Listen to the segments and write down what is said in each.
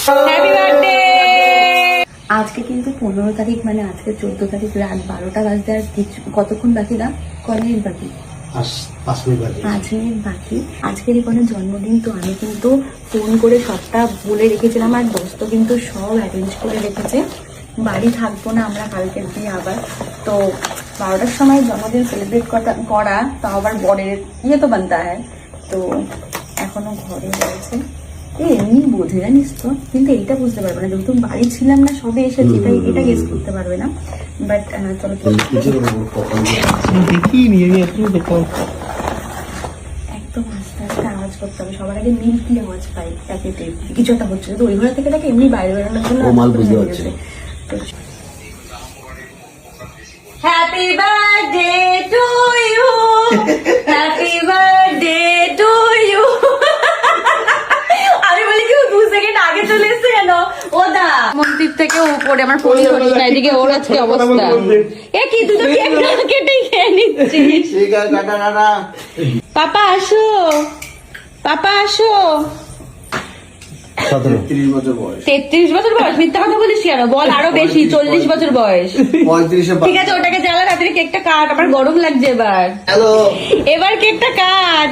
Happy birthday. আজকে কিন্তু 15 তারিখ, মানে আজকে 14 তারিখ রাত 12টা বাজতে আর কিছু কতক্ষণ বাকি না, কয় মিনিট বাকি? 5 মিনিট বাকি। 5 মিনিট বাকি। আজকের কোনো জন্মদিন, তো আমি কিন্তু ফোন করে সবটা বলে রেখেছিলাম, আর দোস্ত কিন্তু সব অ্যারেঞ্জ করে রেখেছে। বাড়ি থাকবো না আমরা কালকের দিয়ে আবার, তো 12টার সময় জন্মদিন সেলিব্রেট করা তাও আবার বরের ইয়ে তো বানতে হয়, তো এখনো ঘরে রয়েছে। এমনি বোঝে জানিস তো, কিন্তু এইটা বুঝতে পারবে না, যেহেতু বাড়ি ছিলাম না, সবে এসেছি, তাই এটা গেস করতে পারবে না। বাট চলো একদম আস্তে আস্তে আওয়াজ করতে হবে। সবার আগে মিল্কি আওয়াজ পাই প্যাকেটে কিছু একটা হচ্ছে, যদি ওই ঘরে থেকে থাকে এমনি বাইরে বেরোনোর জন্য happy birthday to you, happy birthday to you. আমি বলি কি 2 সেকেন্ড আগে চলে এসছে কেন? ও দা মন্দির থেকে উপরে আমার ফোন ধরিস না, এদিকে ওর আজকে অবস্থা। এ কি তুই তো কেক না কেটেই খেয়ে নিচ্ছিস? পাপা আসো, পাপা আসো। 33 বছর বয়স। 33 বছর বয়স? মিথ্যা কথা বলিস কেন? বল আরো বেশি, 40 বছর বয়স। 35 ঠিক আছে, ওটাকে জ্বালা, রাত্রে কেকটা কাট, আমার গরম লাগছে এবার। হ্যালো, এবার কেকটা কাট।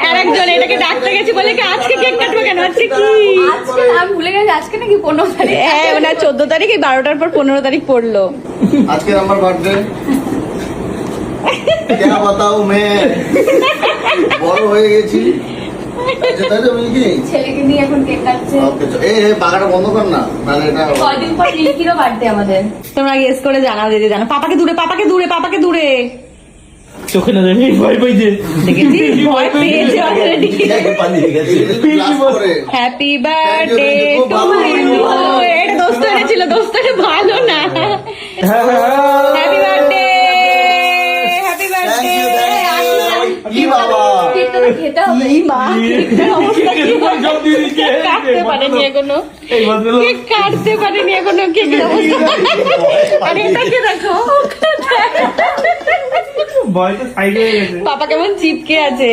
আরেকজন এটাকে ডাকতে গেছি বলে কি আজকে কেক কাটবো কেন? আজকে কি? আজকে আমি ভুলে গেছি, আজকে নাকি 15 তারিখ? হ্যাঁ, মানে 14 তারিখ, 12টার পর 15 তারিখ পড়লো। আজকে আমার বার্থডে। क्या बताऊं मैं, বড় হয়ে গেছি। আচ্ছা তাই তো মিল্কি, ছেলেকে নিয়ে এখন কেক কাটছে। ওকে পাখাটা বন্ধ কর না, তাহলে এটা কয়দিন পর মিল্কিরও বার্থডে আমাদের। তোমরা গেস করে জানাও, যদি জানো। পাপাকে দূরে, পাপাকে দূরে, পাপাকে দূরে। চোখে না দেখি ভয় পাইছে, দেখেছিস? ভয় পেয়েছে অলরেডি। পালিয়ে গেছে ক্লাস করে। Happy birthday to you. এটা দোস্ত এনেছিল, দোস্ত এটা ভালো না। Happy birthday, happy birthday. কি বাবা, কেকটা তো খেতে হবে। এই মা, কেকটার অবস্থা কি হবে? কেক কাটতে পারেনি এখনো, কেক কাটতে পারেনি এখনো, কেকের অবস্থা। আর এটাকে দেখো, ভয়টা সাইড হয়ে গেছে। পাপা কেমন চিপকে আছে।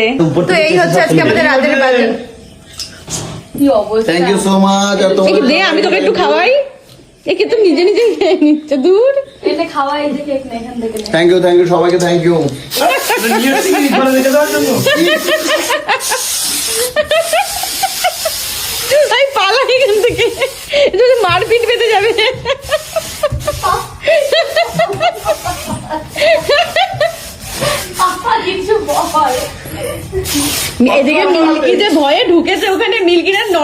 তো এই হচ্ছে আজকে আমাদের রাতের বাজার। কি অবস্থা। Thank you so much. আর এই দে, আমি তোকে একটু খাওয়াই। একে তো নিজে নিজে খেয়ে নিচ্ছে, দূর। এনে খাওয়া, এই যে কেক না এখান থেকে নে। থ্যাংক ইউ সবাইকে, থ্যাংক ইউ। আমি পালাই এখান থেকে, যদি মারপিট পেতে যাবে। পাপা কিছু বল। এদিকে মিল্কি যে ভয়ে ঢুকেছে ওখানে, মিল্কিরা নড়া